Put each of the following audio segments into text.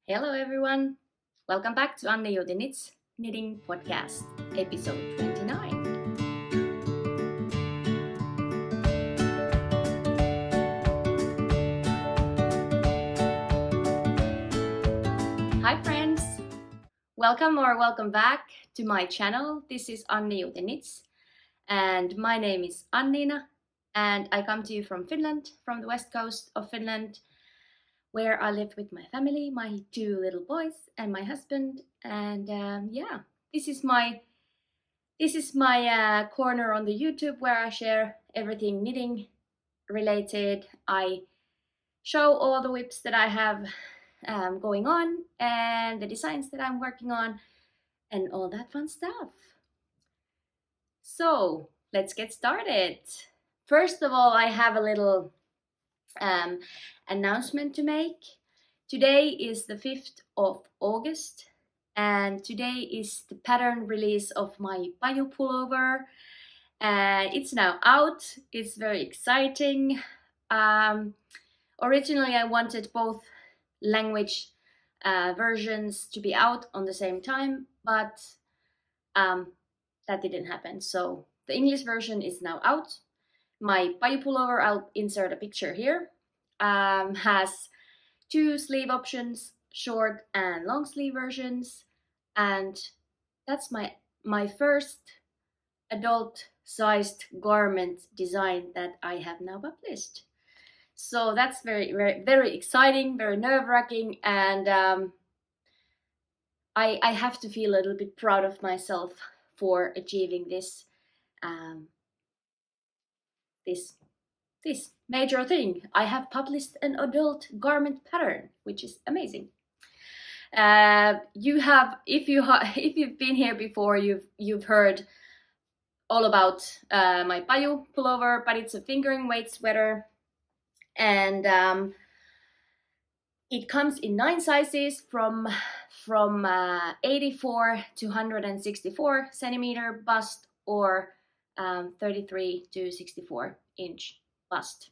Hello everyone! Welcome back to Annijuuti Knits Knitting Podcast, episode 29. Hi friends! Welcome back to my channel. This is Annijuuti Knits and my name is Annina and I come to you from Finland, from the west coast of Finland, where I live with my family, my two little boys and my husband. And this is my corner on the YouTube where I share everything knitting related. I show all the whips that I have going on and the designs that I'm working on and all that fun stuff. So let's get started. First of all, I have a little announcement to make. Today is the 5th of August and today is the pattern release of my Paju pullover. It's now out. It's very exciting. Originally I wanted both language versions to be out on the same time, but that didn't happen. So the English version is now out. My Paju pullover, I'll insert a picture here, has two sleeve options, short and long sleeve versions, and that's my first adult sized garment design that I have now published. So that's very exciting, very nerve-wracking, and I have to feel a little bit proud of myself for achieving this this major thing. I have published an adult garment pattern, which is amazing. You have, if you've been here before, you've heard all about my Paju pullover, but it's a fingering weight sweater, and it comes in 9 sizes from 84 to 164 centimeter bust or 33 to 64 inch bust.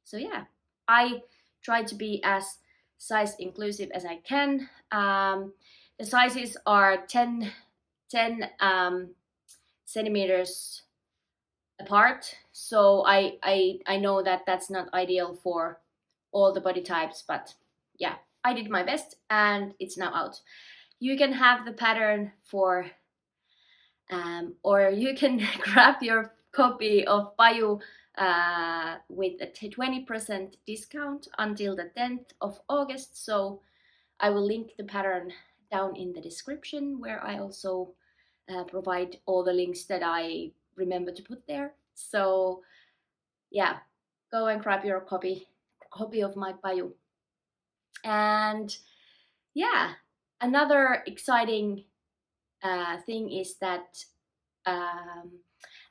So yeah, I try to be as size inclusive as I can. The sizes are 10 centimeters apart, so I know that that's not ideal for all the body types, but yeah, I did my best and it's now out. You can have the pattern for or you can grab your copy of Paju with a 20% discount until the 10th of August. So I will link the pattern down in the description, where I also provide all the links that I remember to put there. So yeah, go and grab your copy of my Paju. And yeah, another exciting thing is that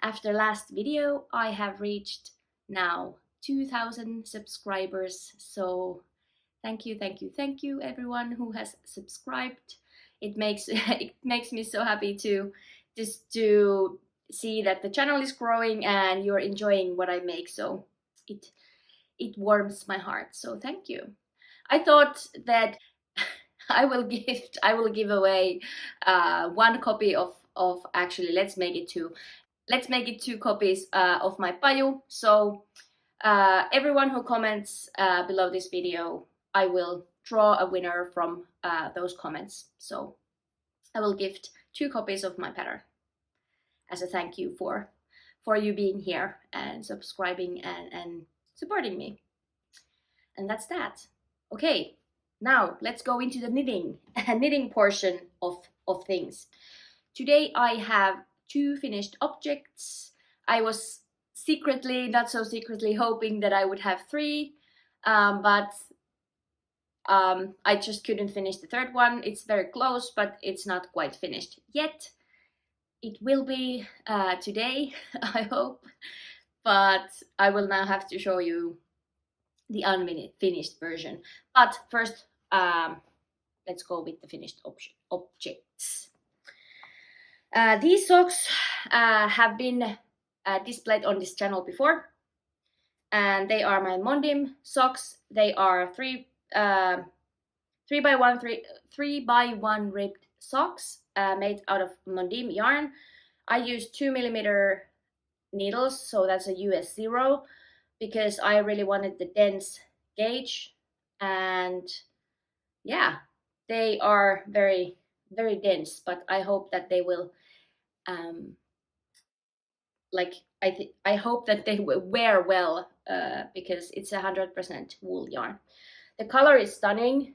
after last video I have reached now 2,000 subscribers. So thank you everyone who has subscribed. It makes me so happy to see that the channel is growing and you're enjoying what I make. So it warms my heart. So thank you. I thought that I will give away one copy of actually, let's make it two copies of my Paju. So everyone who comments below this video, I will draw a winner from those comments. So I will gift 2 copies of my pattern as a thank you for you being here and subscribing and supporting me. And that's that. Okay, now let's go into the knitting portion of things. Today I have 2 finished objects. I was not so secretly hoping that I would have 3, but I just couldn't finish the third one. It's very close, but it's not quite finished yet. It will be today, I hope, but I will now have to show you the unfinished version. But first, let's go with the finished objects. These socks have been displayed on this channel before, and they are my Mondim socks. They are 3 3x1 ribbed socks made out of Mondim yarn. I use 2mm needles, so that's a US 0, because I really wanted the dense gauge. And yeah, they are very, very dense, but I hope that they will like I hope that they will wear well, because it's 100% wool yarn. The color is stunning.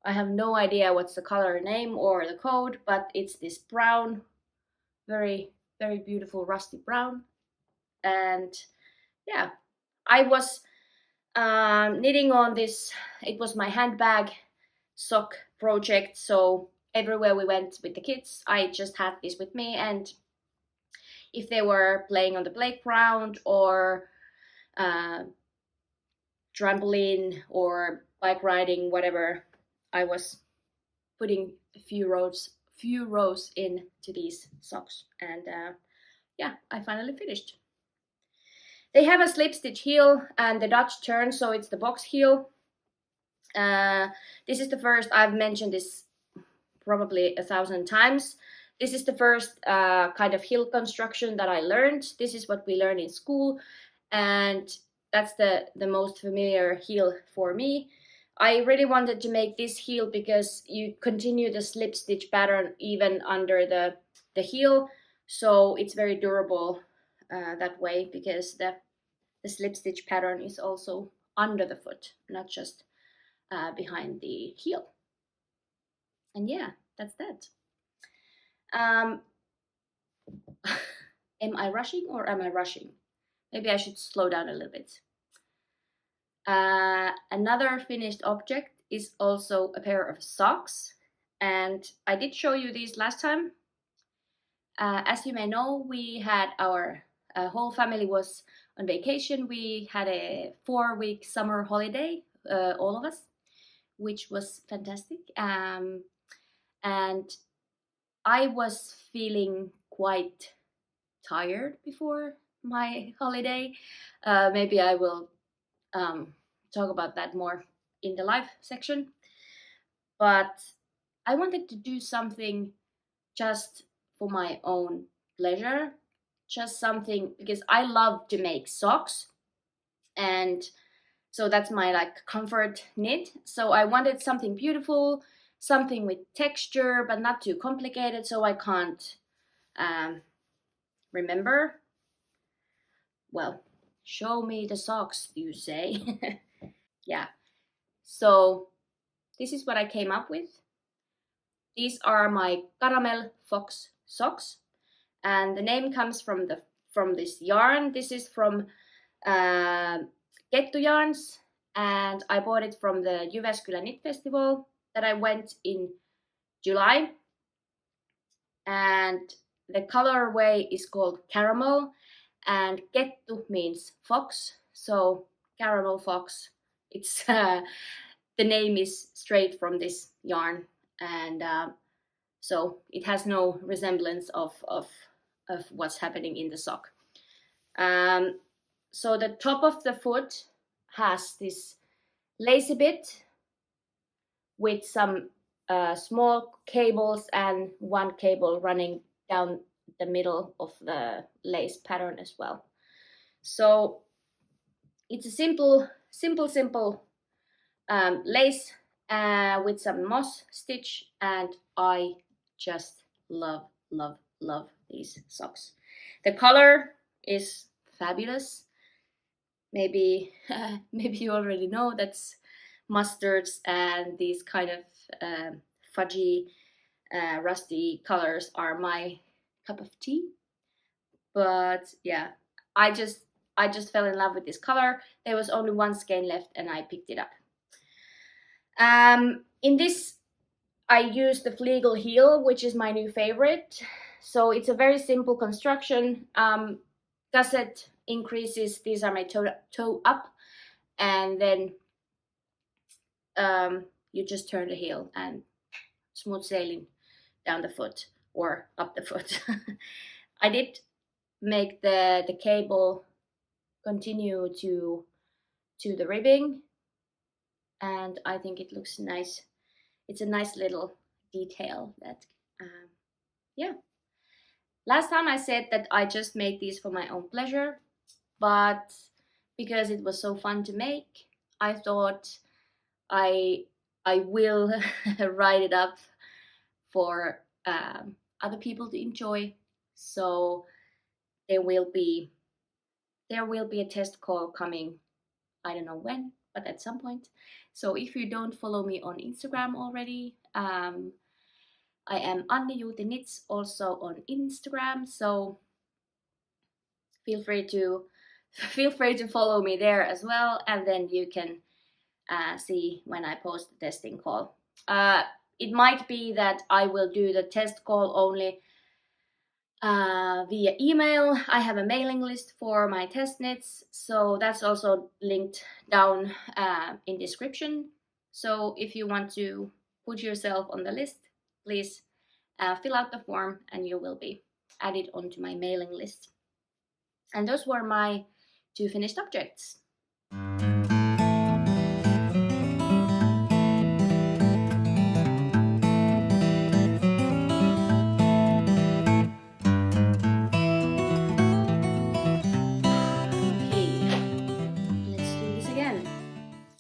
I have no idea what's the color name or the code, but it's this brown, very, very beautiful rusty brown. And yeah, I was knitting on this. It was my handbag sock project, so everywhere we went with the kids, I just had this with me. And if they were playing on the playground or uh, trampoline or bike riding, whatever, I was putting a few rows into these socks. And yeah, I finally finished. They have a slip stitch heel and the Dutch turn, so it's the box heel. This is the first, I've mentioned this probably 1,000 times. This is the first kind of heel construction that I learned. This is what we learn in school, and that's the most familiar heel for me. I really wanted to make this heel because you continue the slip stitch pattern even under the heel, so it's very durable that way, because the slip stitch pattern is also under the foot, not just behind the heel. And yeah, that's that. Am I rushing or am I rushing? Maybe I should slow down a little bit. Another finished object is also a pair of socks, and I did show you these last time. As you may know, we had our whole family was on vacation. We had a 4-week summer holiday, all of us, which was fantastic. And I was feeling quite tired before my holiday. Maybe I will talk about that more in the live section. But I wanted to do something just for my own pleasure, just something because I love to make socks, and so that's my like comfort knit. So I wanted something beautiful, something with texture but not too complicated, so I can't remember. Well, show me the socks, you say. Yeah, so this is what I came up with. These are my caramel fox socks, and the name comes from this yarn. This is from Kettu Yarns, and I bought it from the Jyväskylä Knit Festival that I went in July. And the colorway is called caramel, and Kettu means fox, so caramel fox. It's the name is straight from this yarn, and so it has no resemblance of what's happening in the sock. So the top of the foot has this lacy bit with some small cables and one cable running down the middle of the lace pattern as well. So it's a simple lace with some moss stitch, and I just love these socks. The color is fabulous. Maybe maybe you already know that's mustards, and these kind of fudgy rusty colors are my cup of tea. But yeah, I just fell in love with this color. There was only one skein left and I picked it up. In this I used the Flegel heel, which is my new favorite. So it's a very simple construction. Gusset increases, these are my toe up, and then you just turn the heel and smooth sailing down the foot or up the foot. I did make the cable continue to the ribbing, and I think it looks nice. It's a nice little detail that, yeah. Last time I said that I just made these for my own pleasure, but because it was so fun to make, I thought I I will write it up for other people to enjoy. So there will be a test call coming. I don't know when, but at some point. So if you don't follow me on Instagram already, I am Annijuuti Knits also on Instagram. So feel free to follow me there as well, and then you can see when I post the testing call. It might be that I will do the test call only via email. I have a mailing list for my test knits, so that's also linked down in description. So if you want to put yourself on the list, please fill out the form and you will be added onto my mailing list. And those were my 2 finished objects.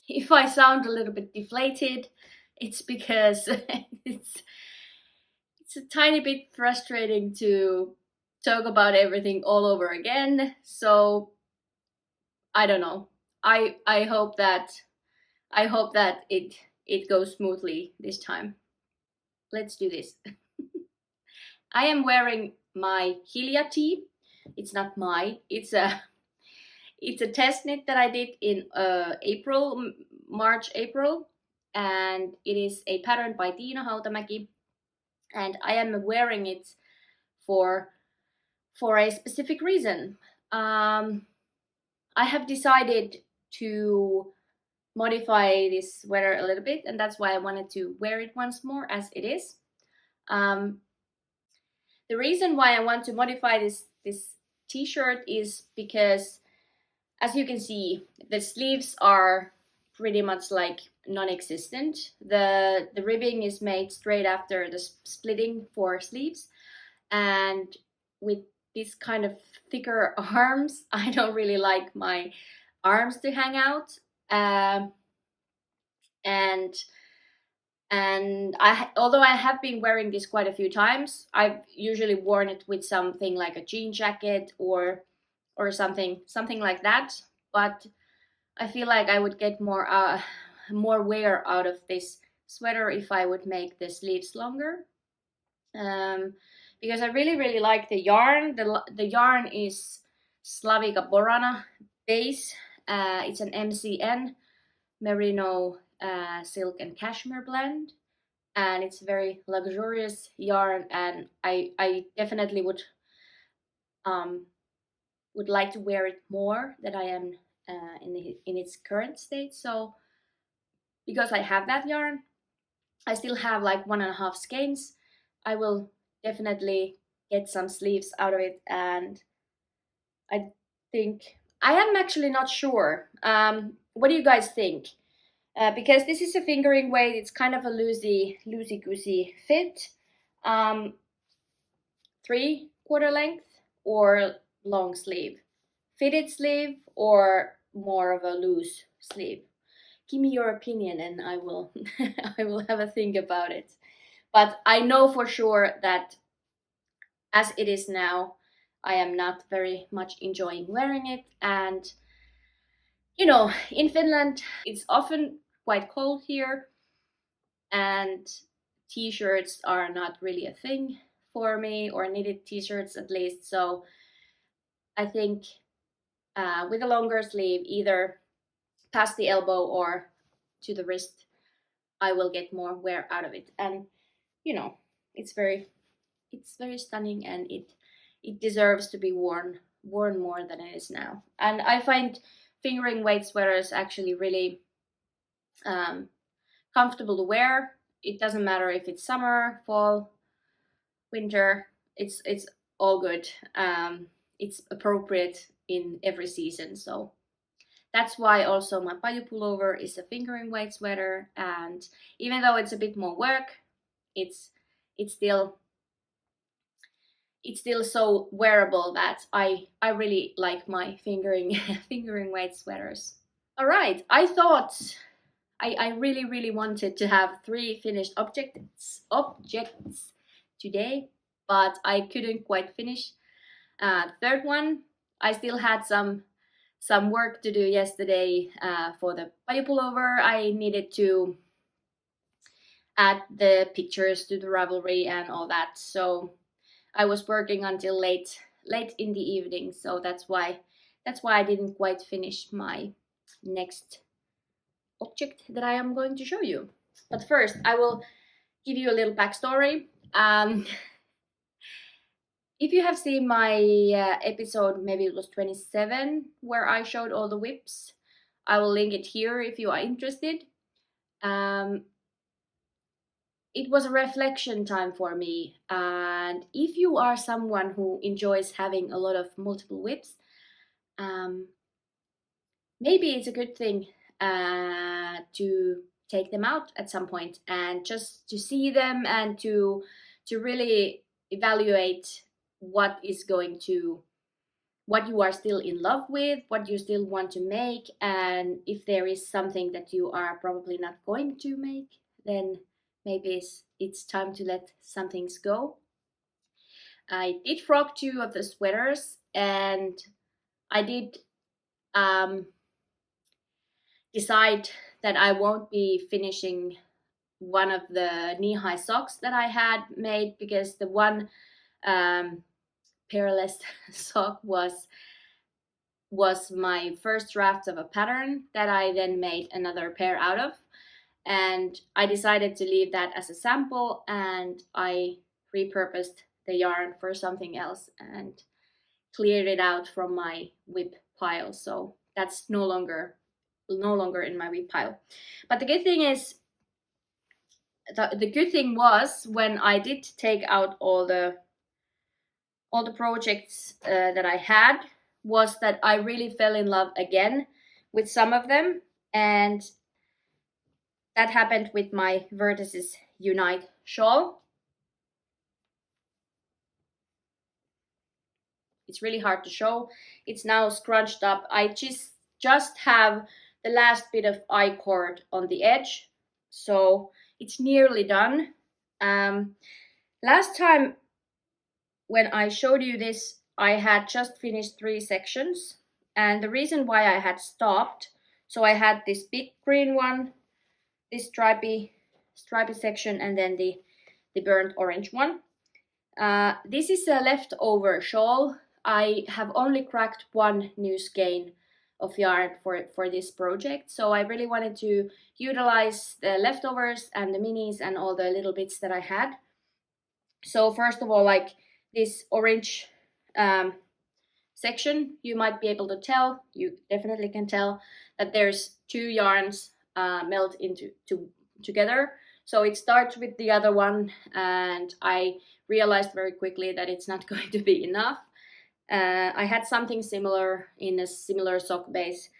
If I sound a little bit deflated, it's because it's a tiny bit frustrating to talk about everything all over again. So I don't know. I hope that it goes smoothly this time. Let's do this. I am wearing my Helia tee. It's not my. It's a test knit that I did in March, April, and it is a pattern by Tiina Hautamäki, and I am wearing it for a specific reason. I have decided to modify this sweater a little bit, and that's why I wanted to wear it once more as it is. The reason why I want to modify this t-shirt is because, as you can see, the sleeves are pretty much like non-existent. The ribbing is made straight after the splitting for sleeves, and with this kind of thicker arms, I don't really like my arms to hang out. And although I have been wearing this quite a few times, I've usually worn it with something like a jean jacket or something like that. But I feel like I would get more wear out of this sweater if I would make the sleeves longer. Because I really like the yarn. The yarn is Slavica Borana base. It's an MCN merino silk and cashmere blend, and it's very luxurious yarn, and I definitely would like to wear it more than I am in its current state. So because I have that yarn, I still have like 1.5 skeins. I will definitely get some sleeves out of it, and I think I am actually not sure. What do you guys think? Because this is a fingering weight, it's kind of a loosey goosey fit. 3/4 length or long sleeve, fitted sleeve or more of a loose sleeve. Give me your opinion, and I will I will have a think about it. But I know for sure that as it is now, I am not very much enjoying wearing it, and in Finland it's often quite cold here, and t-shirts are not really a thing for me, or knitted t-shirts at least. So I think with a longer sleeve, either past the elbow or to the wrist, I will get more wear out of it. And it's very stunning, and it deserves to be worn more than it is now. And I find fingering weight sweaters actually really comfortable to wear. It doesn't matter if it's summer, fall, winter. It's all good. It's appropriate in every season. So that's why also my Paju pullover is a fingering weight sweater, and even though it's a bit more work, it's still so wearable that I really like my fingering fingering weight sweaters. All right, I thought I really wanted to have 3 finished objects today, but I couldn't quite finish. Third one, I still had some work to do yesterday for the Paju pullover. I needed to add the pictures to the Ravelry and all that, so I was working until late in the evening. So that's why I didn't quite finish my next object that I am going to show you. But first, I will give you a little backstory. If you have seen my episode, maybe it was 27, where I showed all the whips, I will link it here if you are interested. It was a reflection time for me, and if you are someone who enjoys having a lot of multiple whips, maybe it's a good thing to take them out at some point and just to see them and to really evaluate what you are still in love with, what you still want to make, and if there is something that you are probably not going to make, then maybe it's time to let some things go. I did frog 2 of the sweaters, and I did decide that I won't be finishing one of the knee-high socks that I had made, because the one pairless sock was my first draft of a pattern that I then made another pair out of, and I decided to leave that as a sample, and I repurposed the yarn for something else and cleared it out from my whip pile, so that's no longer in my whip pile. But the good thing is, the good thing was, when I did take out all the projects that I had, was that I really fell in love again with some of them, and that happened with my Vertices Unite shawl. It's really hard to show. It's now scrunched up. I just have the last bit of I-cord on the edge, so it's nearly done. Last time when I showed you this, I had just finished 3 sections, and the reason why I had stopped, so I had this big green one, this stripy section, and then the burnt orange one. This is a leftover shawl. I have only cracked 1 new skein of yarn for this project, so I really wanted to utilize the leftovers and the minis and all the little bits that I had. So first of all, like this orange section, you might be able to tell, you definitely can tell, that there's 2 yarns melt into together. So it starts with the other one, and I realized very quickly that it's not going to be enough. I had something similar in a similar sock base,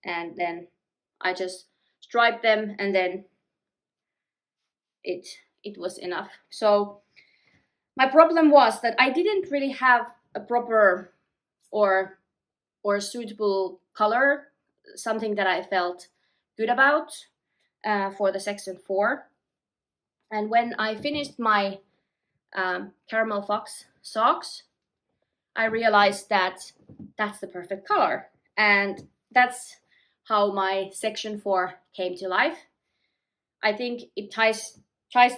and then I just striped them, and then it was enough. So my problem was that I didn't really have a proper or suitable color, something that I felt good about for the section 4. And when I finished my caramel fox socks, I realized that that's the perfect color, and that's how my section 4 came to life. I think it ties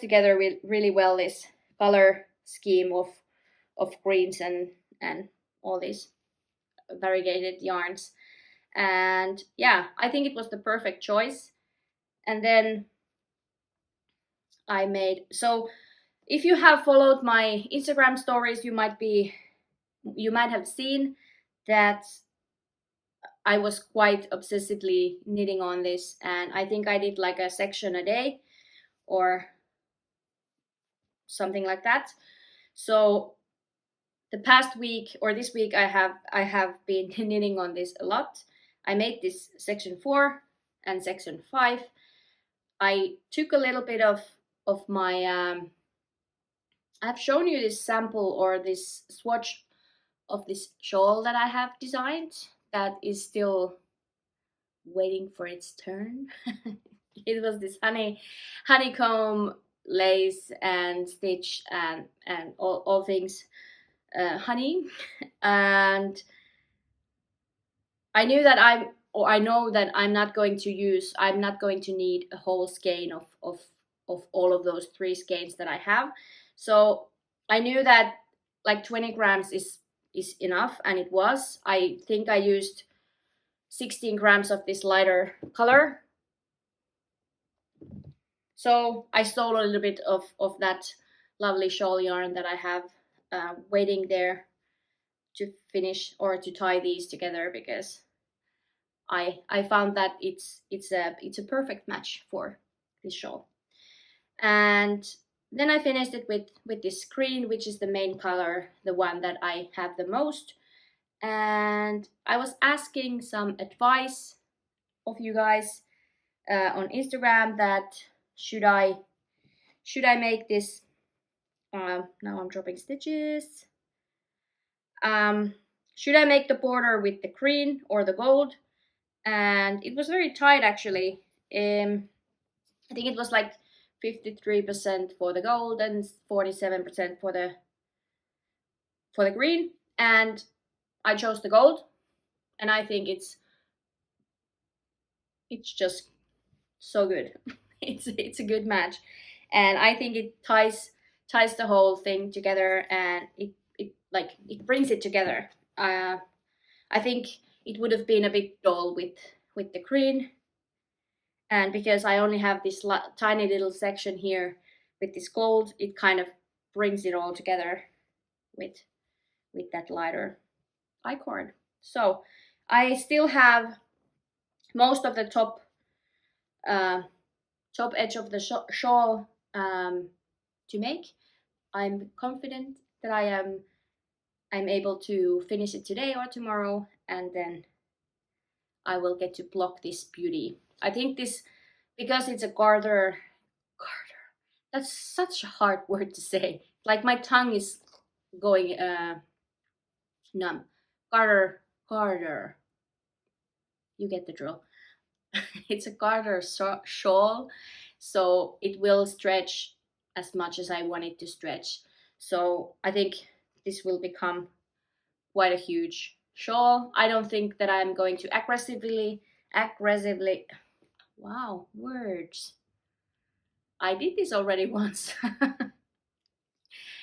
together with really well this color scheme of greens and all these variegated yarns, and yeah, I think it was the perfect choice. And then I made, so if you have followed my Instagram stories, you might have seen that I was quite obsessively knitting on this, and I think I did like a section a day or something like that. So the past week or this week I have been knitting on this a lot. I made this section 4 and section 5. I took a little bit of my I've shown you this sample or this swatch of this shawl that I have designed that is still waiting for its turn. It was this honeycomb lace and stitch and all things honey. And I knew that I know that I'm not going to need a whole skein of all of those 3 skeins that I have. So I knew that like 20 grams is enough, and it was. I think I used 16 grams of this lighter color. So I stole a little bit of that lovely shawl yarn that I have waiting there to finish or to tie these together, because I found that it's a perfect match for this shawl. And then I finished it with this green, which is the main color, the one that I have the most. And I was asking some advice of you guys on Instagram that should I make this now I'm dropping stitches. Should I make the border with the green or the gold? And it was very tight actually. I think it was like 53% for the gold and 47% for the green, and I chose the gold, and I think it's just so good. It's a good match, and I think it ties the whole thing together, and it brings it together. I think it would have been a bit dull with the green, and because I only have this tiny little section here with this gold, it kind of brings it all together with that lighter I-cord. So I still have most of the top edge of the shawl to make. I'm confident that I'm able to finish it today or tomorrow, and then I will get to block this beauty. I think this, because it's a garter, that's such a hard word to say. Like my tongue is going numb. Garter. You get the drill. It's a garter shawl, so it will stretch as much as I want it to stretch. So I think this will become quite a huge shawl. I don't think that I'm going to aggressively, wow, words. I did this already once.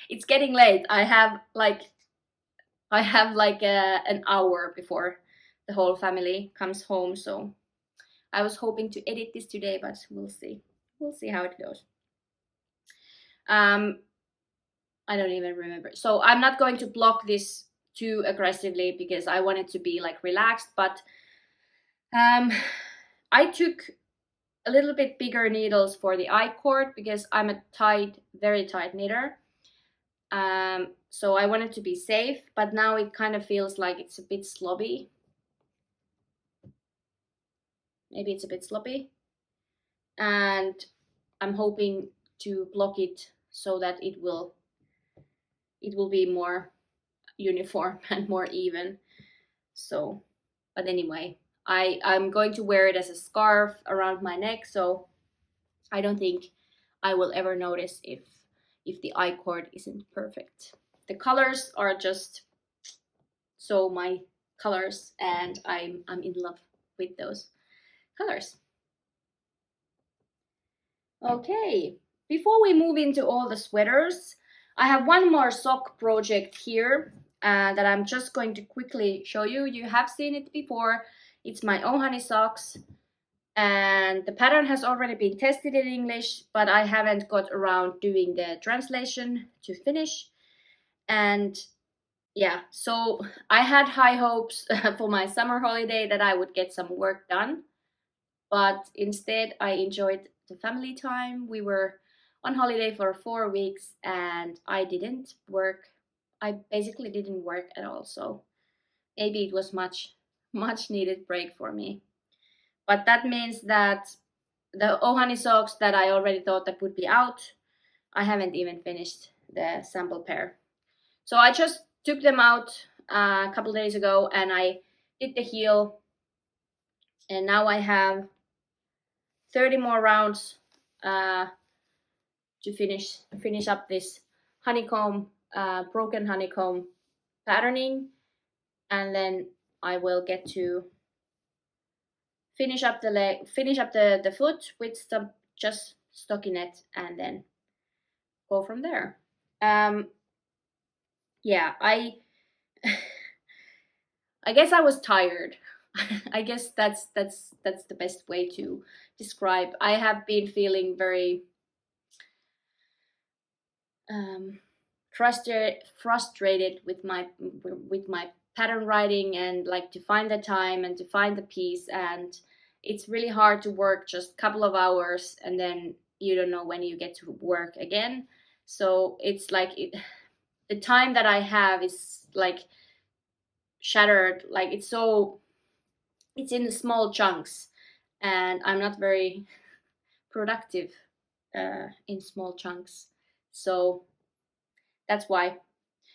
It's getting late. I have like an hour before the whole family comes home, so I was hoping to edit this today, but we'll see. We'll see how it goes. I don't even remember. So I'm not going to block this too aggressively because I want it to be like relaxed, but I took a little bit bigger needles for the I-cord because I'm a very tight knitter. So I want it to be safe, but now it kind of feels like it's a bit sloppy. Maybe it's a bit sloppy. And I'm hoping to block it so that it will be more uniform and more even. So, but anyway, I'm going to wear it as a scarf around my neck, so I don't think I will ever notice if the I-cord isn't perfect. The colors are just so my colors, and I'm in love with those colors. Okay, before we move into all the sweaters, I have one more sock project here that I'm just going to quickly show you. You have seen it before. It's my own honey socks, and the pattern has already been tested in English, but I haven't got around doing the translation to finish. And yeah, so I had high hopes for my summer holiday that I would get some work done, but instead I enjoyed the family time. We were on holiday for 4 weeks and I didn't work. I basically didn't work at all, so maybe it was much much needed break for me. But that means that the Ohani socks that I already thought that would be out, I haven't even finished the sample pair. So I just took them out a couple days ago and I did the heel, and now I have 30 more rounds to finish up this honeycomb, broken honeycomb patterning, and then I will get to finish up the leg, finish up the foot with some just stockinette, and then go from there. Yeah, I guess I was tired. I guess that's the best way to describe. I have been feeling very frustrated with my pattern writing, and like to find the time and to find the piece, and it's really hard to work just a couple of hours and then you don't know when you get to work again. So it's like the time that I have is like shattered, like it's in small chunks, and I'm not very productive in small chunks. So that's why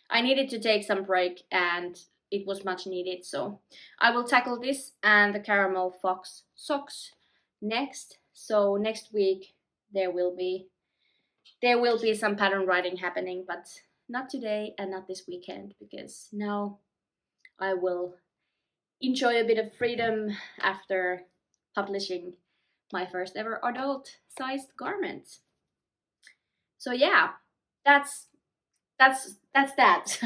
I needed to take some break, and it was much needed. So I will tackle this and the caramel fox socks next. So next week there will be some pattern writing happening, but not today and not this weekend, because now I will enjoy a bit of freedom after publishing my first ever adult sized garment. So yeah, that's that.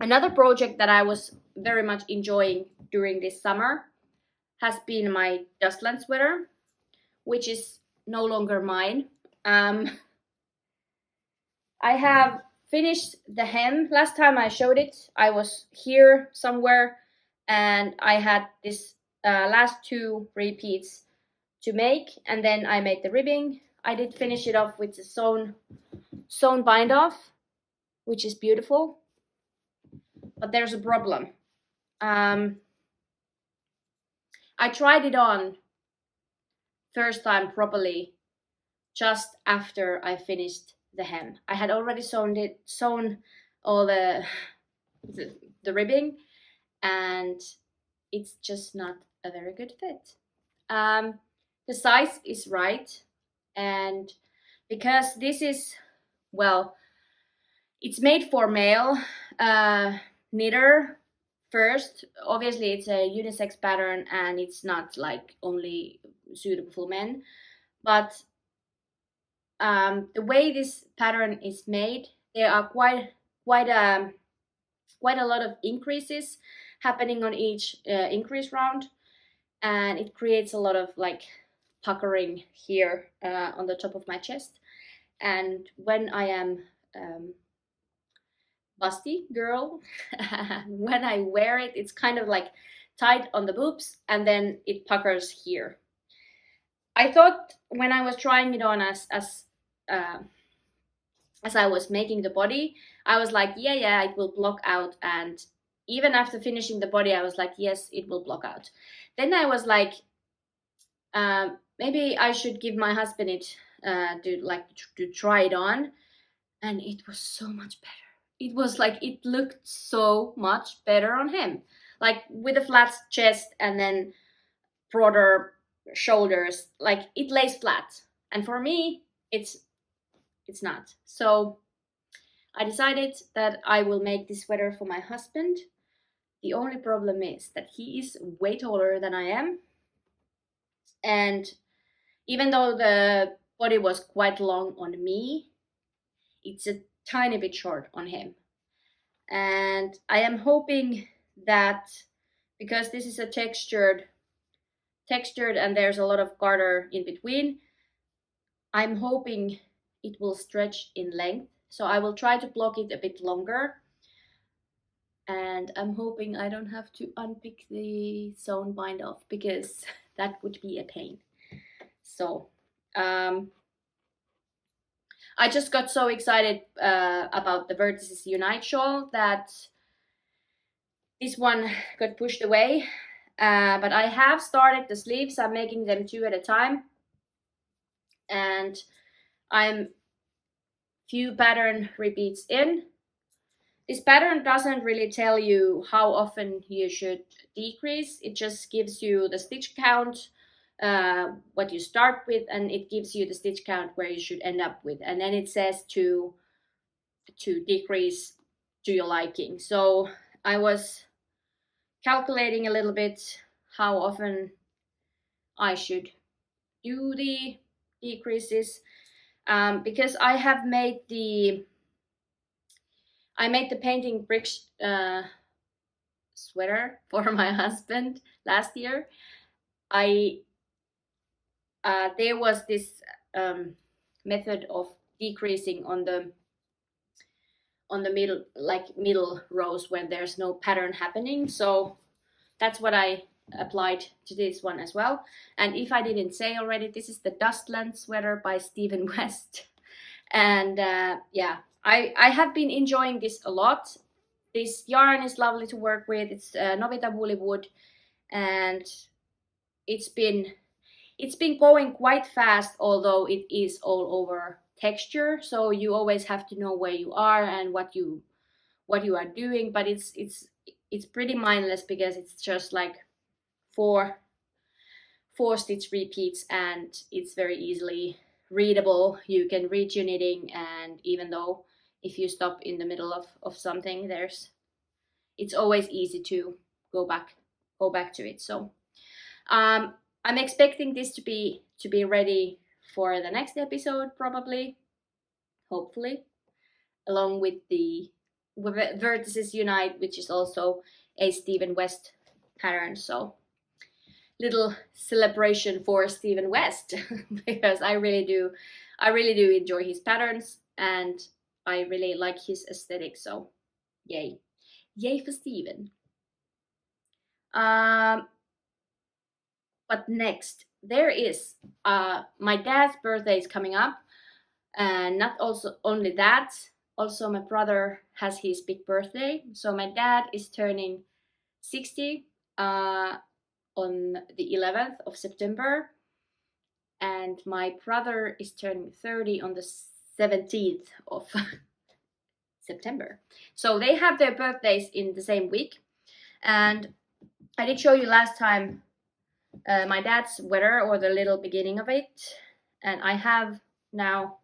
Another project that I was very much enjoying during this summer has been my Dustland sweater, which is no longer mine. I have finished the hem. Last time I showed it, I was here somewhere, and I had this last two repeats to make, and then I made the ribbing. I did finish it off with the sewn bind off, which is beautiful. But there's a problem. I tried it on first time properly just after I finished the hem. I had already sewn all the ribbing, and it's just not a very good fit. The size is right, and because this is, well, it's made for male knitter first. Obviously it's a unisex pattern and it's not like only suitable for men, but the way this pattern is made, there are quite a lot of increases happening on each increase round, and it creates a lot of like puckering here on the top of my chest. And when I am busty girl, when I wear it, it's kind of like tight on the boobs and then it puckers here. I thought when I was trying it on as I was making the body, I was like, yeah, it will block out. And even after finishing the body, I was like, yes, it will block out. Then I was like, maybe I should give my husband it to try it on, and it was so much better. It was like, it looked so much better on him, like with a flat chest and then broader shoulders, like it lays flat. And for me, it's not. So I decided that I will make this sweater for my husband. The only problem is that he is way taller than I am, and even though the body was quite long on me, it's a tiny bit short on him. And I am hoping that, because this is a textured and there's a lot of garter in between, I'm hoping it will stretch in length. So I will try to block it a bit longer, and I'm hoping I don't have to unpick the sewn bind off, because that would be a pain. So I just got so excited about the Vertices Unite shawl that this one got pushed away, but I have started the sleeves. I'm making them 2 at a time, and I'm few pattern repeats in. This pattern doesn't really tell you how often you should decrease. It just gives you the stitch count, what you start with, and it gives you the stitch count where you should end up with, and then it says to decrease to your liking. So I was calculating a little bit how often I should do the decreases, because I made the painting bricks sweater for my husband last year. There was this method of decreasing on the middle rows when there's no pattern happening. So that's what I applied to this one as well. And if I didn't say already, this is the Dustland sweater by Stephen West. And yeah, I have been enjoying this a lot. This yarn is lovely to work with. It's Novita woolly wood, and it's been going quite fast, although it is all over texture. So you always have to know where you are and what you are doing. But it's pretty mindless because it's just like four stitch repeats, and it's very easily readable. You can read your knitting, and even though if you stop in the middle of something, it's always easy to go back to it. So I'm expecting this to be ready for the next episode, probably, hopefully, along with the Vertices Unite, which is also a Stephen West pattern. So little celebration for Stephen West because I really do enjoy his patterns, and I really like his aesthetic. So yay for Stephen. But next, there is my dad's birthday is coming up, and not also only that, also my brother has his big birthday. So my dad is turning 60 on the 11th of September, and my brother is turning 30 on the 17th of September. So they have their birthdays in the same week. And I did show you last time my dad's sweater, or the little beginning of it, and I have now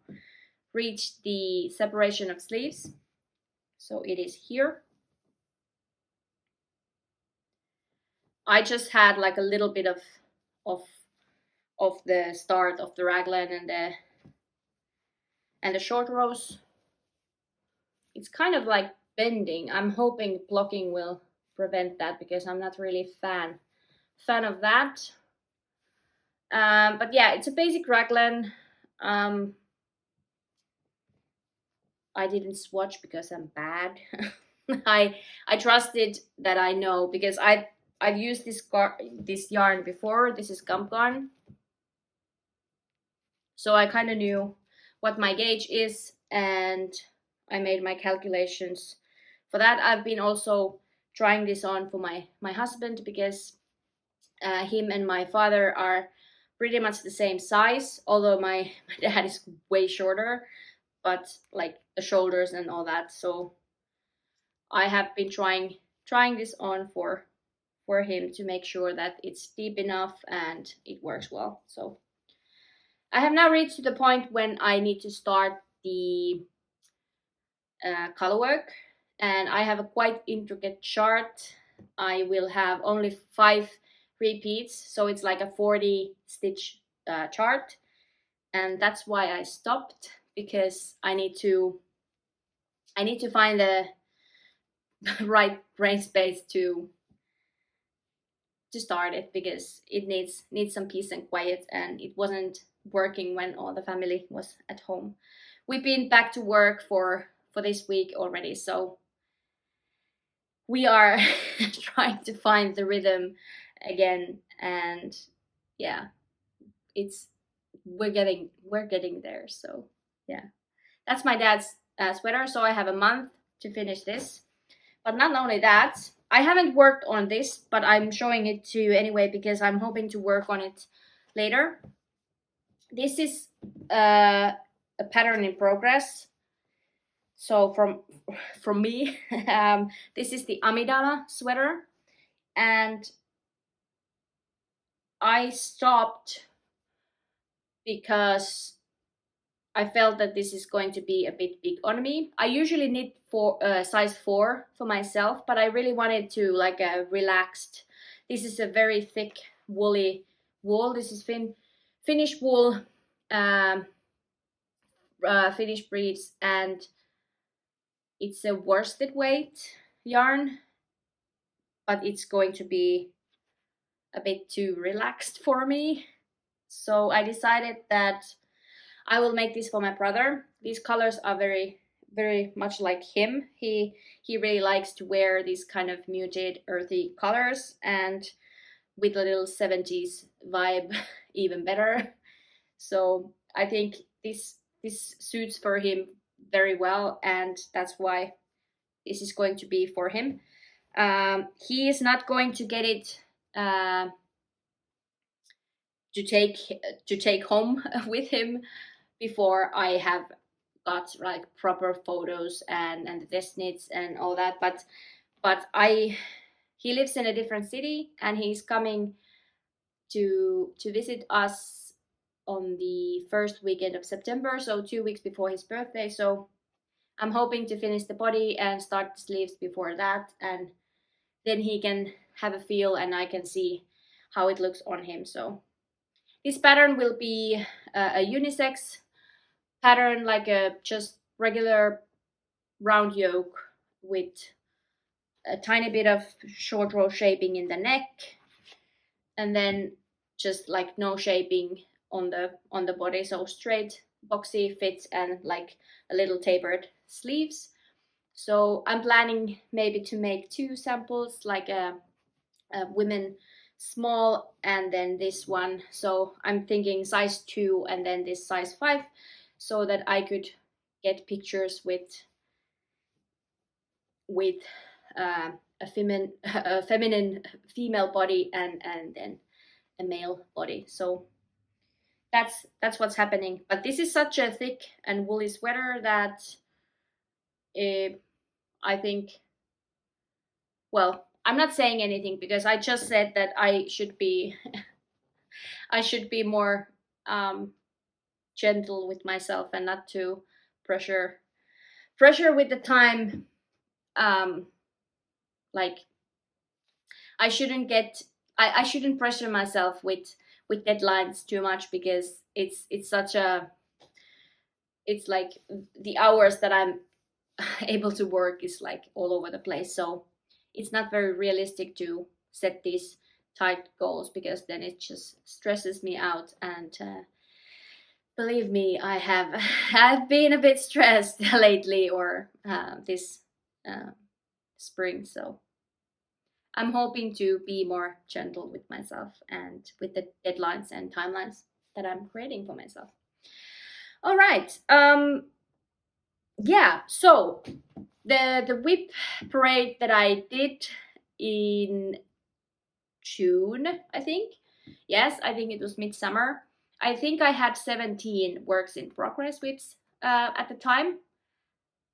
reached the separation of sleeves. So it is here. I just had like a little bit of the start of the raglan and the short rows. It's kind of like bending. I'm hoping blocking will prevent that, because I'm not really fan of that. But yeah, it's a basic raglan. I didn't swatch because I'm bad. I trusted that I know, because I've used this yarn before. This is gum yarn. So I kind of knew what my gauge is, and I made my calculations for that. I've been also trying this on for my husband, because him and my father are pretty much the same size, although my dad is way shorter, but like the shoulders and all that. So I have been trying this on for him to make sure that it's deep enough and it works well. So I have now reached the point when I need to start the color work, and I have a quite intricate chart. I will have only 5 repeats, so it's like a 40 stitch chart, and that's why I stopped, because I need to find the right brain space to start it, because it needs some peace and quiet, and it wasn't working when all the family was at home. We've been back to work for this week already, so we are trying to find the rhythm again, and yeah, we're getting there. So yeah, that's my dad's sweater. So I have a month to finish this, but not only that, I haven't worked on this, but I'm showing it to you anyway because I'm hoping to work on it later. This is a pattern in progress. So from me, this is the Amidala sweater, and I stopped because I felt that this is going to be a bit big on me. I usually knit for size 4 for myself, but I really wanted to like a relaxed. This is a very thick woolly wool. This is Finnish wool, um, Finnish breeds, and it's a worsted weight yarn, but it's going to be a bit too relaxed for me. So I decided that I will make this for my brother. These colors are very much like him. He really likes to wear these kind of muted earthy colors, and with a little 70s vibe even better. So I think this suits for him very well, and that's why this is going to be for him. He is not going to get it to take home with him before I have got like proper photos and the test knits and all that. But he lives in a different city, and he's coming to visit us on the first weekend of September, so 2 weeks before his birthday. So I'm hoping to finish the body and start the sleeves before that, and then he can have a feel and I can see how it looks on him. So this pattern will be a unisex pattern, like a just regular round yoke with a tiny bit of short row shaping in the neck, and then just like no shaping on the body, so straight boxy fit and like a little tapered sleeves. So I'm planning maybe to make 2 samples, like a women small and then this one. So I'm thinking size 2 and then this size 5, so that I could get pictures with a feminine female body and then a male body. So that's what's happening. But this is such a thick and woolly sweater that I think, well, I'm not saying anything because I just said that I should be I should be more gentle with myself and not too pressure with the time. Like I shouldn't get I shouldn't pressure myself with deadlines too much, because it's such a, it's like the hours that I'm able to work is like all over the place. So it's not very realistic to set these tight goals, because then it just stresses me out. And believe me, I have I've been a bit stressed lately, or this spring. So I'm hoping to be more gentle with myself and with the deadlines and timelines that I'm creating for myself. All right. Yeah. So the whip parade that I did in June, I think. Yes, I think it was midsummer. I think I had 17 works in progress whips at the time.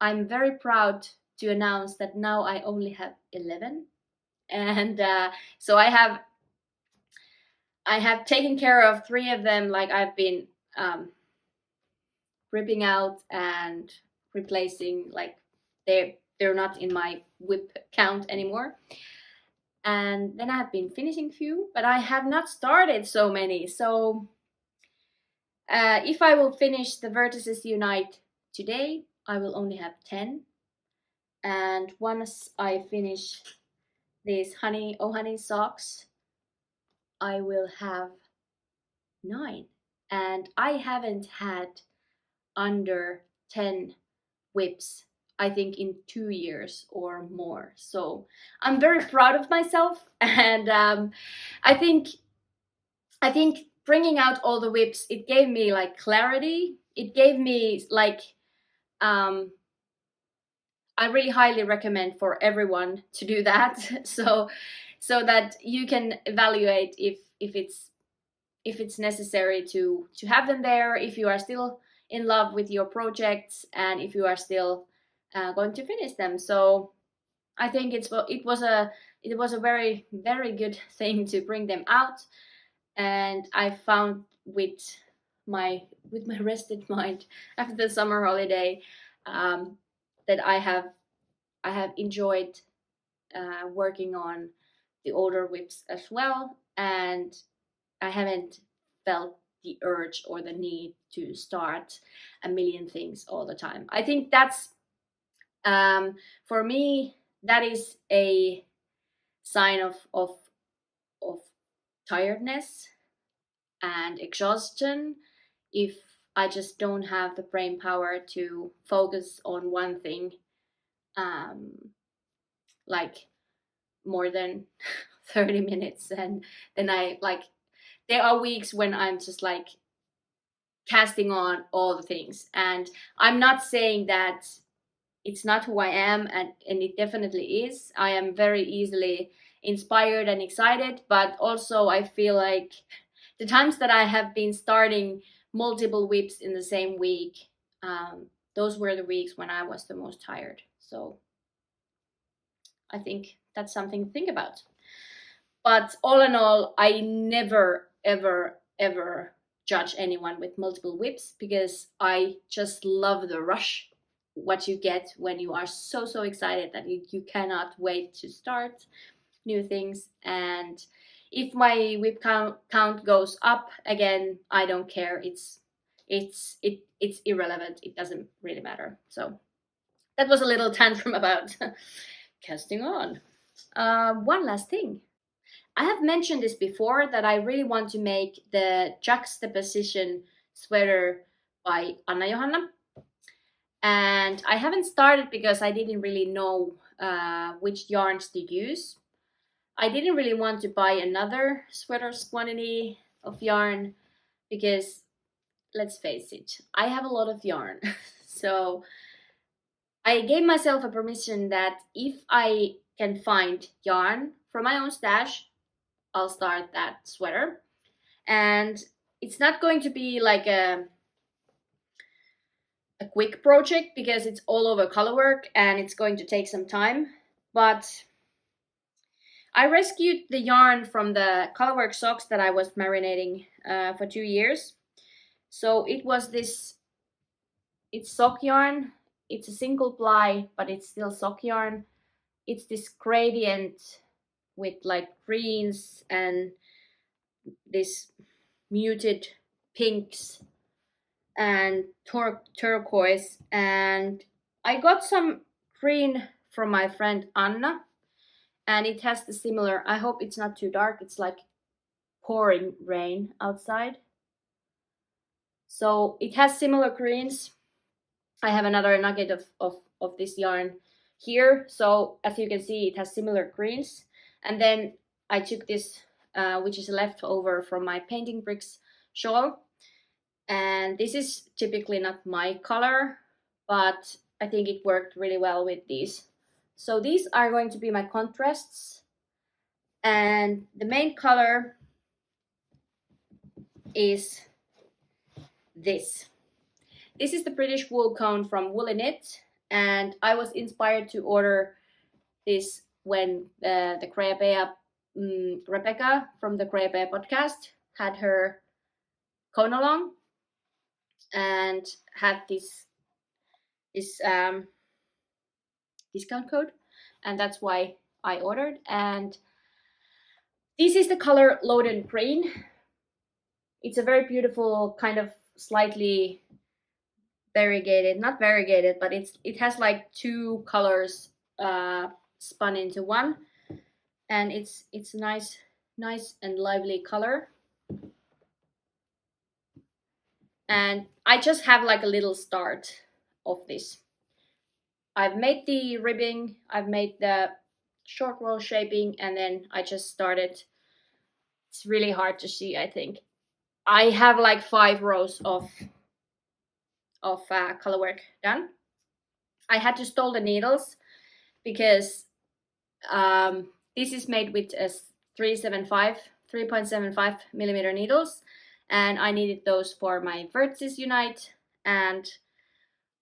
I'm very proud to announce that now I only have 11, and so I have taken care of 3 of them. Like I've been ripping out and replacing. Like they're not in my whip count anymore. And then I have been finishing few, but I have not started so many. So if I will finish the Vertices Unite today, I will only have 10. And once I finish these honey socks, I will have 9. And I haven't had under 10 whips, I think, in 2 years or more. So I'm very proud of myself, and I think bringing out all the whips, it gave me like clarity. It gave me like I really highly recommend for everyone to do that. So that you can evaluate if it's necessary to have them there, if you are still in love with your projects, and if you are still going to finish them. So I think it was a very very good thing to bring them out, and I found with my rested mind after the summer holiday, that I have enjoyed working on the older whips as well, and I haven't felt the urge or the need to start a million things all the time. I think that's for me, that is a sign of tiredness and exhaustion if I just don't have the brain power to focus on one thing, um, like more than 30 minutes. And then I like, there are weeks when I'm just like casting on all the things. And I'm not saying that it's not who I am, and it definitely is. I am very easily inspired and excited, but also I feel like the times that I have been starting multiple whips in the same week, those were the weeks when I was the most tired. So I think that's something to think about. But all in all, I never, ever, ever judge anyone with multiple whips, because I just love the rush, what you get when you are so excited that you cannot wait to start new things. And if my whip count goes up again, I don't care. It's irrelevant. It doesn't really matter. So that was a little tantrum about casting on. One last thing. I have mentioned this before, that I really want to make the Juxtaposition sweater by Johanna. And I haven't started because I didn't really know which yarns to use. I didn't really want to buy another sweater's quantity of yarn because, let's face it, I have a lot of yarn. So I gave myself a permission that if I can find yarn from my own stash, I'll start that sweater. And it's not going to be like a quick project because it's all over colorwork and it's going to take some time. But I rescued the yarn from the colorwork socks that I was marinating for 2 years. So it was this, it's sock yarn. It's a single ply, but it's still sock yarn. It's this gradient with like greens and this muted pinks and turquoise. And I got some green from my friend Anna, and it has the similar, I hope it's not too dark, it's like pouring rain outside. So it has similar greens. I have another nugget of this yarn here. So as you can see, it has similar greens. And then I took this, which is leftover from my painting bricks shawl. And this is typically not my color, but I think it worked really well with these. So these are going to be my contrasts. And the main color is this. This is the British wool cone from Woolly Knit, and I was inspired to order this when the Creapea, Rebecca from the Creapea podcast had her cone along and had this discount code, and that's why I ordered. And this is the color Loden Green. It's a very beautiful kind of slightly variegated, not variegated, but it has like two colors spun into one, and it's nice and lively color. And I just have like a little start of this. I've made the ribbing, I've made the short roll shaping, and then I just started. It's really hard to see, I think. I have like 5 rows of color work done. I had to stole the needles because this is made with a 3.75 millimeter needles, and I needed those for my Vertices Unite, and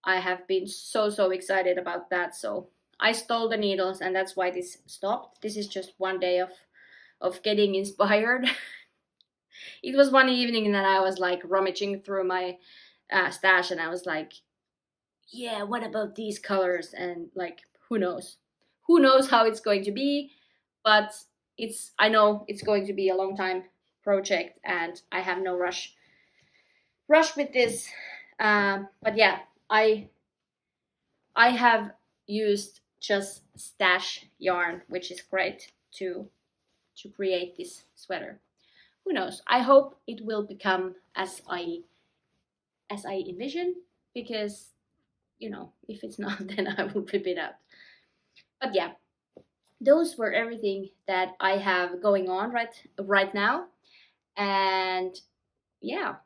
I have been so excited about that. So I stole the needles, and that's why this stopped. This is just one day of getting inspired. It was one evening that I was like rummaging through my stash, and I was like, yeah, what about these colors? And like, who knows how it's going to be, but I know it's going to be a long time project, and I have no rush with this. But yeah, I have used just stash yarn, which is great to create this sweater. Who knows? I hope it will become as I envision, because if it's not, then I will rip it out. But yeah, those were everything that I have going on right now. And yeah,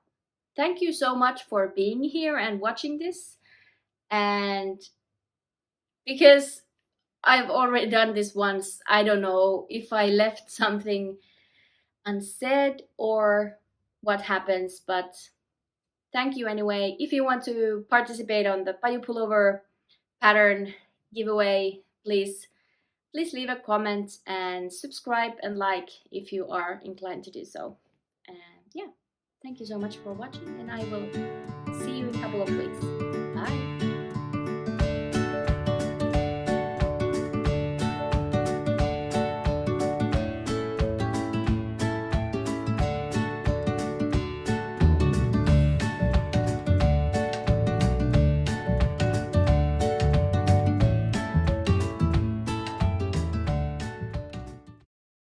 thank you so much for being here and watching this. And because I've already done this once, I don't know if I left something unsaid or what happens, but thank you anyway. If you want to participate on the Paju pullover pattern giveaway, please leave a comment and subscribe and like if you are inclined to do so. And yeah, thank you so much for watching, and I will see you in a couple of weeks.